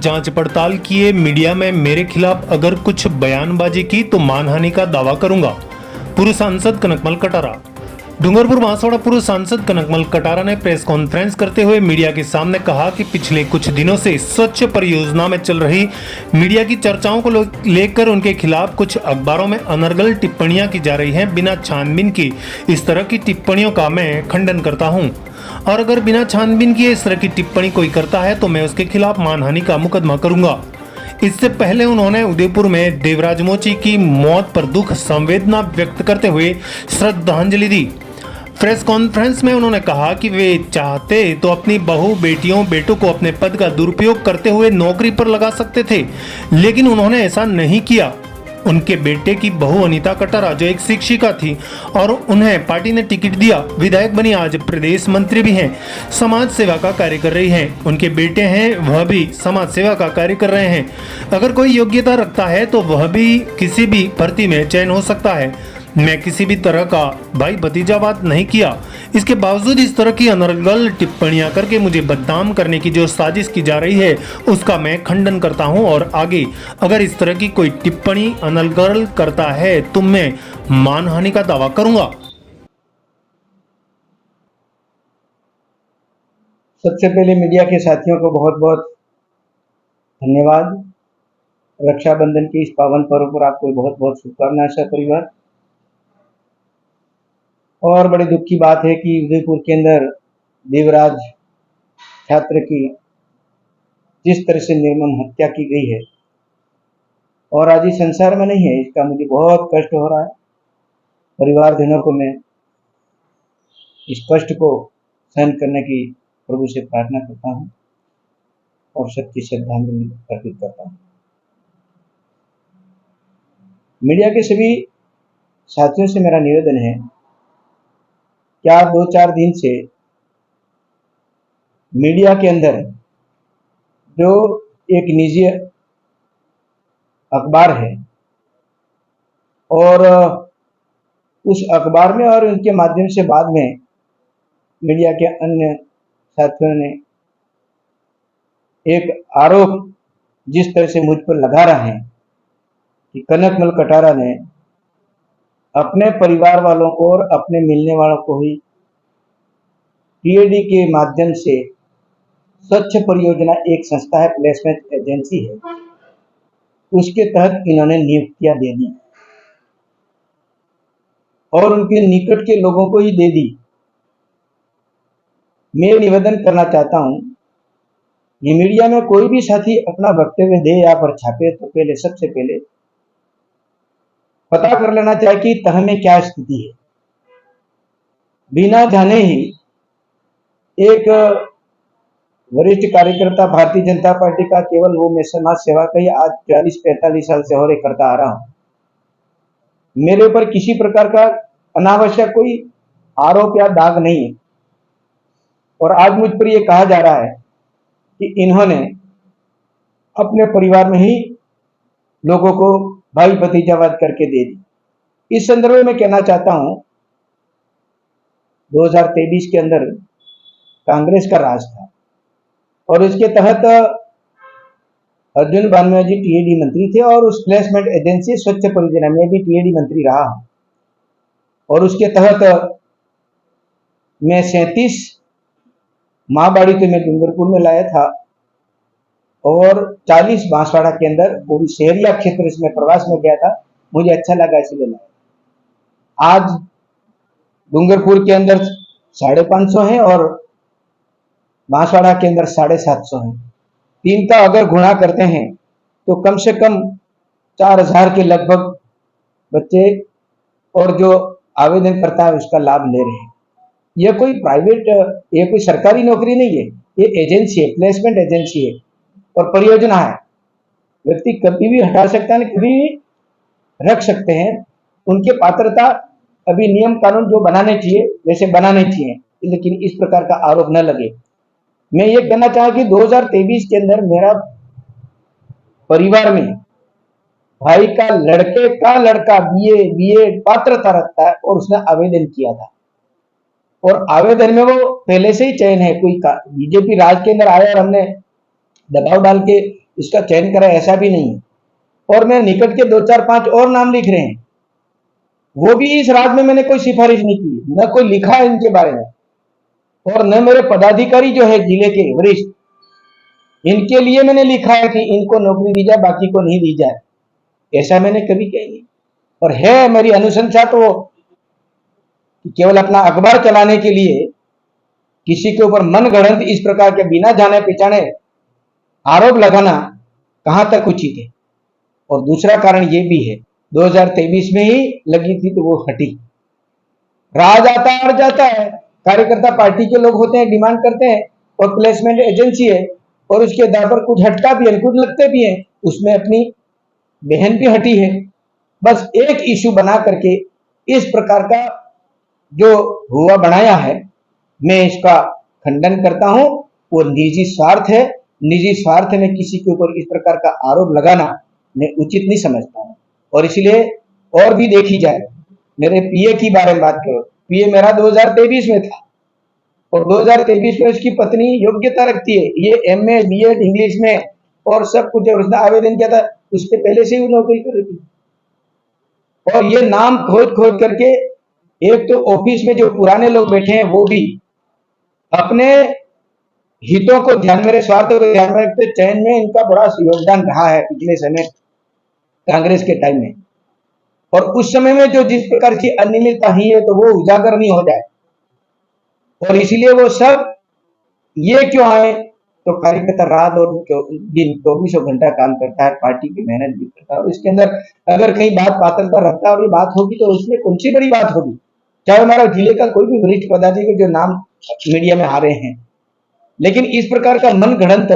जांच पड़ताल किए मीडिया में मेरे खिलाफ अगर कुछ बयानबाजी की तो मानहानि का दावा करूंगा। पूर्व सांसद कनकमल कटारा। डूंगरपुर बांसवाड़ा पूर्व सांसद कनकमल कटारा ने प्रेस कॉन्फ्रेंस करते हुए मीडिया के सामने कहा कि पिछले कुछ दिनों से स्वच्छ परियोजना में चल रही मीडिया की चर्चाओं को लेकर उनके खिलाफ कुछ अखबारों में अनर्गल टिप्पणियां की जा रही हैं। बिना छानबीन की इस तरह की टिप्पणियों का मैं खंडन करता हूं और अगर बिना छानबीन किए इस तरह की टिप्पणी कोई करता है तो मैं उसके खिलाफ मानहानि का मुकदमा करूंगा। इससे पहले उन्होंने उदयपुर में देवराज मोची की मौत पर दुख संवेदना व्यक्त करते हुए श्रद्धांजलि दी। प्रेस कॉन्फ्रेंस में उन्होंने कहा कि वे चाहते तो अपनी बहू बेटियों बेटों को अपने पद का दुरुपयोग करते हुए नौकरी पर लगा सकते थे, लेकिन उन्होंने ऐसा नहीं किया। उनके बेटे की बहू अनीता कटारा जो एक शिक्षिका थी और उन्हें पार्टी ने टिकट दिया, विधायक बनी, आज प्रदेश मंत्री भी हैं, समाज सेवा का कार्य कर रही हैं। उनके बेटे हैं, वह भी समाज सेवा का कार्य कर रहे हैं। अगर कोई योग्यता रखता है तो वह भी किसी भी भर्ती में चयन हो सकता है। मैं किसी भी तरह का भाई भतीजावाद नहीं किया। इसके बावजूद इस तरह की अनर्गल टिप्पणियां करके मुझे बदनाम करने की जो साजिश की जा रही है उसका मैं खंडन करता हूं और आगे अगर इस तरह की कोई टिप्पणी अनर्गल करता है तो मैं मानहानि का दावा करूंगा। सबसे पहले मीडिया के साथियों को बहुत बहुत धन्यवाद। रक्षाबंधन के इस पावन पर्व पर आपको बहुत बहुत शुभकामनाएं सह परिवार। और बड़े दुख की बात है कि उदयपुर के अंदर देवराज छात्र की जिस तरह से निर्मम हत्या की गई है और आज इस संसार में नहीं है, इसका मुझे बहुत कष्ट हो रहा है। परिवारजनों को मैं इस कष्ट को सहन करने की प्रभु से प्रार्थना करता हूँ और सच्ची श्रद्धांजलि अर्पित करता हूँ। मीडिया के सभी साथियों से मेरा निवेदन है, क्या 2-4 दिन से मीडिया के अंदर जो एक निजी अखबार है और उस अखबार में और उनके माध्यम से बाद में मीडिया के अन्य साथियों ने एक आरोप जिस तरह से मुझ पर लगा रहे हैं कि कनकमल कटारा ने अपने परिवार वालों को और अपने मिलने वालों को ही टीएडी के माध्यम से स्वच्छ परियोजना एक संस्था है, प्लेसमेंट एजेंसी है, उसके तहत इन्होंने नियुक्तियां दे दी और उनके निकट के लोगों को ही दे दी। मैं निवेदन करना चाहता हूं कि मीडिया में कोई भी साथी अपना वक्तव्य दे या पर छापे तो पहले सबसे पहले पता कर लेना चाहिए कि तह में क्या स्थिति है। बिना जाने ही एक वरिष्ठ कार्यकर्ता भारतीय जनता पार्टी का, केवल वो मैं समाज सेवा का ही आज 40-45 साल से और करता आ रहा हूं, मेरे ऊपर किसी प्रकार का अनावश्यक कोई आरोप या दाग नहीं है। और आज मुझ पर यह कहा जा रहा है कि इन्होंने अपने परिवार में ही लोगों को भाई भतीजावाद करके दे दी। इस संदर्भ में मैं कहना चाहता हूं, 2023 के अंदर कांग्रेस का राज था और उसके तहत अर्जुन भानोट जी टीएडी मंत्री थे और उस प्लेसमेंट एजेंसी स्वच्छ परियोजना में भी टीएडी मंत्री रहा और उसके तहत मैं 37 महाबाड़ी तो मैं डूंगरपुर में लाया था और 40 बांसवाड़ा के अंदर, वो भी शहरिया क्षेत्र में प्रवास में गया था, मुझे अच्छा लगा इसलिए लाया। आज डूंगरपुर के अंदर 550 है और बांसवाड़ा के अंदर 750 है। 3 का अगर गुणा करते हैं तो कम से कम 4000 के लगभग बच्चे और जो आवेदन करता है उसका लाभ ले रहे हैं। यह कोई प्राइवेट, ये कोई सरकारी नौकरी नहीं है, ये एजेंसी है, प्लेसमेंट एजेंसी है और परियोजना है। व्यक्ति कभी भी हटा सकता है, कभी भी रख सकते हैं। उनके पात्रता अभी नियम कानून जो बनाने चाहिए वैसे बनाने चाहिए, लेकिन इस प्रकार का आरोप न लगे। मैं ये कहना चाहा कि 2023 के अंदर मेरा परिवार में भाई का लड़के का लड़का बीए पात्रता रखता है और उसने आवेदन किया था और आवेदन में वो पहले से ही चयन है। कोई बीजेपी राज के अंदर आया और हमने दबाव डाल के इसका चयन करा, ऐसा भी नहीं है। और मैं निकट के 2 4 5 और नाम लिख रहे हैं, वो भी इस राज में मैंने कोई सिफारिश नहीं की, न कोई लिखा है इनके बारे में, और न मेरे पदाधिकारी जो है जिले के वरिष्ठ, इनके लिए मैंने लिखा है कि इनको नौकरी दी जाए, बाकी को नहीं दी जाए, ऐसा मैंने कभी कही नहीं। और है मेरी अनुशंसा तो केवल अपना अखबार चलाने के लिए किसी के ऊपर मन गढ़ंत इस प्रकार के बिना जाने पहचाने आरोप लगाना कहां तक उचित है। और दूसरा कारण ये भी है, 2023 में ही लगी थी तो वो हटी। राज आता अड़ जाता है, कार्यकर्ता पार्टी के लोग होते हैं, डिमांड करते हैं, और प्लेसमेंट एजेंसी है, और उसके आधार पर कुछ हटता भी है, कुछ लगते भी हैं। उसमें अपनी बहन भी हटी है। बस एक इश्यू बना करके इस प्रकार का जो हुआ बनाया है, मैं इसका खंडन करता हूं। वो निजी स्वार्थ है, निजी स्वार्थ में किसी के ऊपर इस प्रकार का आरोप लगाना मैं उचित नहीं समझता हूं। और इसलिए और भी देखी जाए, मेरे पीए की बारे में बात करो, पीए मेरा 2023 में था, और 2023 में उसकी पत्नी योग्यता रखती है, ये एमए बीएड इंग्लिश में और सब कुछ, और उसने आवेदन किया था, उसके पहले से ही नौकरी कर रही थी। और ये नाम खोद खोद करके, एक तो ऑफिस में जो पुराने लोग बैठे हैं वो भी अपने हितों को ध्यान, मेरे स्वार्थ को ध्यान में रखते चयन में इनका बड़ा योगदान रहा है पिछले समय कांग्रेस के टाइम में। और उस समय में जो जिस प्रकार की अनियमितता ही है, तो वो उजागर नहीं हो जाए, और इसीलिए वो सब ये क्यों आए, तो कार्यकर्ता रात और दिन 24 घंटा काम करता है, पार्टी की मेहनत भी करता है, और इसके अंदर अगर कहीं बात पात्रता रखता है और ये बात होगी तो उसमें कौन सी बड़ी बात होगी। चाहे हमारा जिले का कोई भी वरिष्ठ पदाधिकारी जो नाम मीडिया में आ रहे हैं, लेकिन इस प्रकार का मन गढ़ंत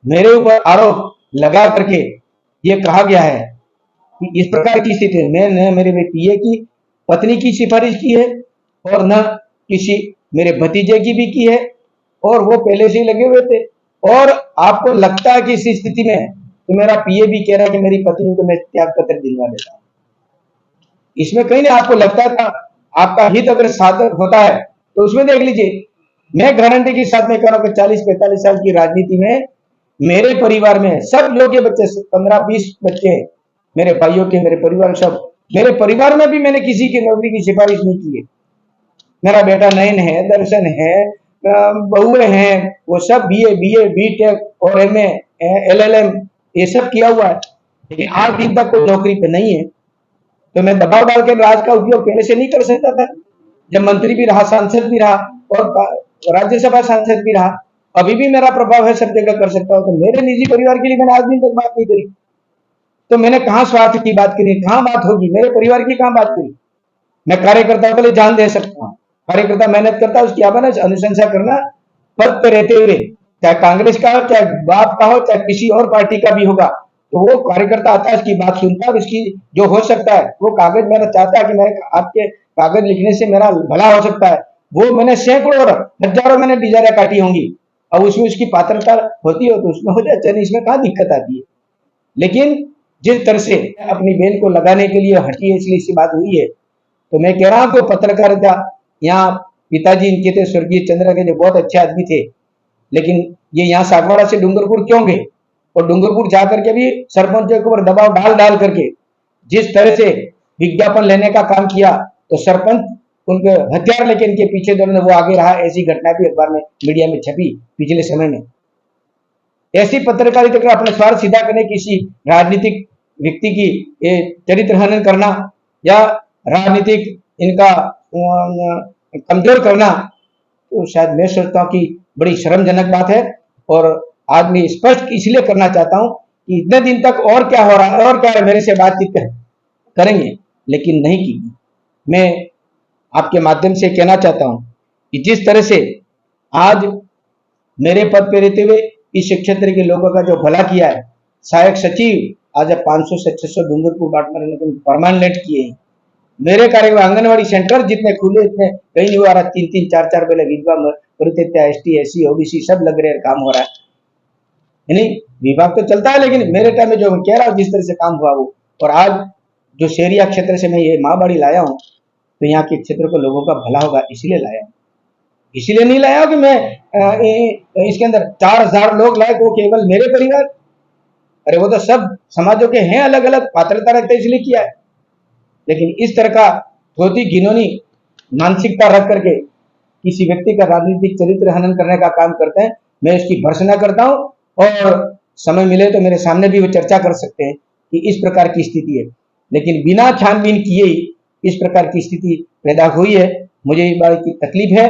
मेरे ऊपर आरोप लगा करके ये कहा गया है कि इस प्रकार की स्थिति में मैंने मेरे पीए की पत्नी की सिफारिश की है, और न किसी मेरे भतीजे की भी की है, और वो पहले से ही लगे हुए थे। और आपको लगता है कि इस स्थिति में तो मेरा पीए भी कह रहा है कि मेरी पत्नी को मैं त्याग पत्र दिलवा देता हूं, इसमें कहीं ना आपको लगता था आपका हित अगर साधक होता है तो उसमें देख लीजिए। मैं गारंटी के साथ में कह रहा हूं कि 40 45 साल की राजनीति में मेरे परिवार में सब लोग के बच्चे 15 20 बच्चे हैं, मेरे भाइयों के, मेरे परिवार, सब मेरे परिवार में भी मैंने किसी की नौकरी की सिफारिश नहीं की है। मेरा बेटा नयन है, दर्शन है, बहुए हैं, वो सब बीए बीटेक और एमए एलएलएम ये सब किया हुआ है, लेकिन आज दिन तक कोई नौकरी पे नहीं है। तो मैं दबाव डाल के राज का उपयोग पहले से नहीं कर सकता था, जब मंत्री भी रहा, सांसद भी रहा, और राज्यसभा सांसद भी रहा, अभी भी मेरा प्रभाव है, सब जगह कर सकता हूं। तो मेरे निजी परिवार के लिए मैंने आज दिन तक बात नहीं करी, तो मैंने कहां स्वार्थ की बात करी, कहां बात होगी, मेरे परिवार की कहां बात करी। मैं कार्यकर्ता के लिए जान दे सकता हूं, कार्यकर्ता मेहनत करता है, उसकी आवाज अनुशंसा करना पद पे रहते हुए, चाहे कांग्रेस का हो, चाहे बाप का हो, चाहे किसी और पार्टी का भी होगा, तो वो कार्यकर्ता आता है, उसकी बात सुनता है, उसकी जो हो सकता है वो कागज मेरा चाहता है कि मैं आपके कागज लिखने से मेरा भला हो सकता है, वो मैंने सैकड़ों और हजारों मैंने डिजायरें काटी होंगी, अब उसमें उसकी पात्रता होती हो तो उसमें हो जाए, चलिए इसमें कहाँ दिक्कत आती है। लेकिन जिस तरह से अपनी बहन को लगाने के लिए हटी है, इसलिए इसकी बात हुई है। तो मैं कह रहा हूं कि पत्रकारिता, यहाँ पिताजी इनके थे स्वर्गीय चंद्र के, जो बहुत अच्छे आदमी थे, लेकिन ये यहाँ सागवाड़ा से डूंगरपुर क्यों गए, और डूंगरपुर जाकर के भी सरपंच के ऊपर दबाव डाल करके जिस तरह से विज्ञापन लेने का काम किया, तो सरपंच उनके हथियार लेके इनके पीछे दौड़ने वो आगे रहा, ऐसी घटना भी अखबार में मीडिया में छपी पिछले समय में। ऐसी पत्रकारिता का अपना स्वार्थ सीधा करने, किसी राजनीतिक व्यक्ति की चरित्र हनन करना या राजनीतिक इनका कमजोर करना, तो शायद मैं सोचता हूँ कि बड़ी शर्मजनक बात है। और आज मैं स्पष्ट इसलिए करना चाहता हूँ कि इतने दिन तक और क्या हो रहा है, और क्या है, मेरे से बातचीत करेंगे, लेकिन नहीं की। मैं आपके माध्यम से कहना चाहता हूँ कि जिस तरह से आज मेरे पद पे रहते हुए इस क्षेत्र के लोगों का जो भला किया है, सहायक सचिव आज 500 से 600 डूंगरपुर बाटमर ने परमानेंट किए हैं। मेरे कार्यक्रम आंगनबाड़ी सेंटर जितने खुले, इतने कहीं नहीं हुआ रहा, 3 3 4 4 पहले विधवा परित्यक्ता एसटी एससी ओबीसी सब लग रहे हैं, काम हो रहा है। नहीं विभाग तो चलता है, लेकिन मेरे टाइम में जो मैं कह रहा हूँ जिस तरह से काम हुआ वो, और आज जो शहरिया क्षेत्र से मैं ये माँ बाड़ी लाया हूँ, तो यहाँ के क्षेत्र को लोगों का भला होगा इसलिए लाया हूँ। इसलिए नहीं लाया कि मैं इसके अंदर 4000 लोग लाए, वो केवल मेरे परिवार, अरे वो तो सब समाजों के हैं, अलग अलग पात्रता रखते इसलिए किया है। लेकिन इस तरह का बहुत ही घिनौनी मानसिकता रख करके किसी व्यक्ति का राजनीतिक चरित्र हनन करने का काम करते हैं, मैं इसकी भर्त्सना करता हूं। और समय मिले तो मेरे सामने भी वो चर्चा कर सकते हैं कि इस प्रकार की स्थिति है। लेकिन बिना छानबीन किए ही इस प्रकार की स्थिति पैदा हुई है। मुझे इस बात की तकलीफ है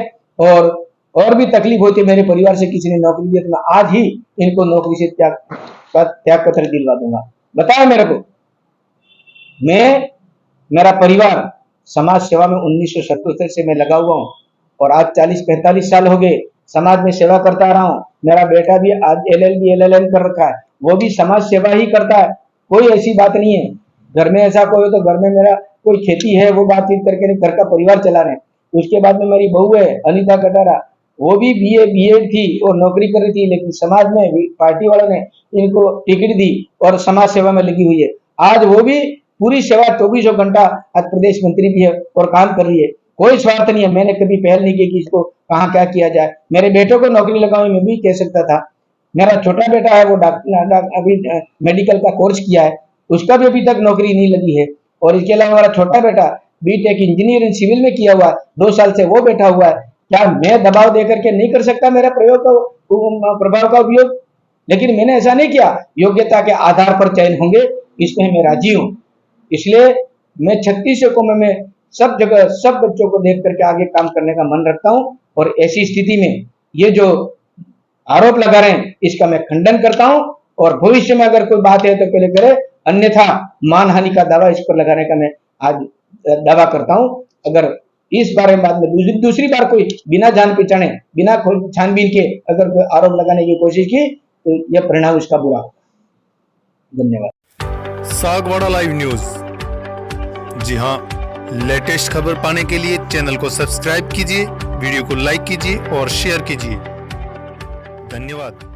और भी तकलीफ होती है। मेरे परिवार से किसी ने नौकरी दी तो मैं आज ही इनको नौकरी से त्याग पत्र दिलवा दूंगा। बताओ मेरे को, मेरा परिवार समाज सेवा में 1977 से मैं लगा हुआ हूँ और आज 40-45 साल हो गए समाज में सेवा करता रहा हूँ। मेरा बेटा भी आज LLB LLM कर रखा है, वो भी समाज सेवा ही करता है। कोई ऐसी बात नहीं है घर में ऐसा कोई हो तो घर में मेरा कोई खेती है वो बातचीत करके घर का परिवार चला रहे हैं। उसके बाद में मेरी बहू है अनीता कटारा, वो भी BA BEd थी और नौकरी कर रही थी, लेकिन समाज में पार्टी वालों ने इनको टिकट दी और समाज सेवा में लगी हुई है। आज वो भी पूरी सेवा 24 घंटा आज प्रदेश मंत्री भी है और काम कर रही है। कोई स्वार्थ नहीं है। मैंने कभी पहल नहीं की कि इसको कहाँ क्या किया जाए। मेरे बेटों को नौकरी लगाऊं मैं भी कह सकता था। मेरा छोटा बेटा है वो अभी मेडिकल का कोर्स किया है, उसका भी अभी तक नौकरी नहीं लगी है। और इसके अलावा मेरा छोटा बेटा BTech इंजीनियरिंग सिविल में किया हुआ है, 2 साल से वो बैठा हुआ है। क्या मैं दबाव दे करके नहीं कर सकता मेरा प्रभाव का उपयोग? लेकिन मैंने ऐसा नहीं किया। योग्यता के आधार पर चयन होंगे इसमें मैं राजी हूँ। इसलिए मैं 36 को में सब जगह सब बच्चों को देख करके आगे काम करने का मन रखता हूँ। और ऐसी स्थिति में ये जो आरोप लगा रहे हैं इसका मैं खंडन करता हूँ। और भविष्य में अगर कोई बात है तो पहले करे, अन्यथा मानहानि का दावा इस पर लगाने का मैं आज दावा करता हूँ। अगर इस बारे में बाद में दूसरी बार कोई बिना जान पहचाने बिना छानबीन के अगर कोई आरोप लगाने की कोशिश की तो यह परिणाम उसका बुरा होगा। धन्यवाद। सागवाड़ा लाइव न्यूज, जी हाँ, लेटेस्ट खबर पाने के लिए चैनल को सब्सक्राइब कीजिए, वीडियो को लाइक कीजिए और शेयर कीजिए। धन्यवाद।